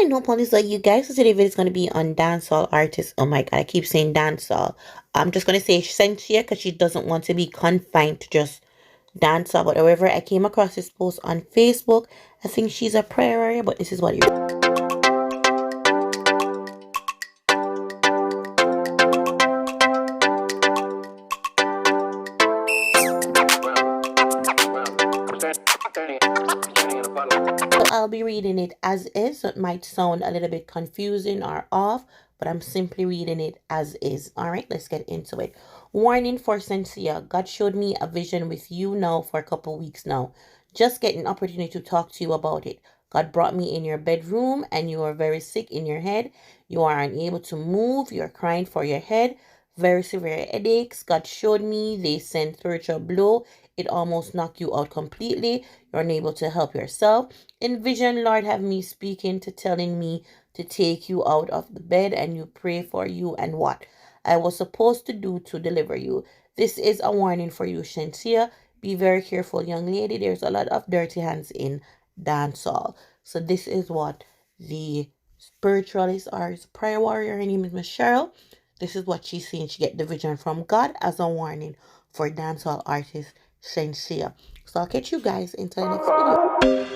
know, police, like you guys, so today video is going to be on dancehall artists. Oh my god, I keep saying dancehall. I'm just going to say Shenseea because she doesn't want to be confined to just dancehall. But however, I came across this post on Facebook. I think she's a prayer warrior, but this is what you. So I'll be reading it as is, so it might sound a little bit confusing or off, but I'm simply reading it as is. All right, let's get into it. Warning for Shenseea. God showed me a vision with you now for a couple weeks now. Just getting an opportunity to talk to you about it. God brought me in your bedroom and you are very sick in your head. You are unable to move. You're crying for your head. Very severe headaches. God showed me they sent spiritual blow. It almost knocked you out completely. You're unable to help yourself. In vision, Lord, have me speaking to telling me to take you out of the bed and you pray for you and what I was supposed to do to deliver you. This is a warning for you, Shenseea. Be very careful, young lady. There's a lot of dirty hands in dancehall. So this is what the spiritualist or prayer warrior, her name is Miss Cheryl. This is what she's saying. She get the vision from God as a warning for dancehall artist Shenseea. So I'll catch you guys into the next video.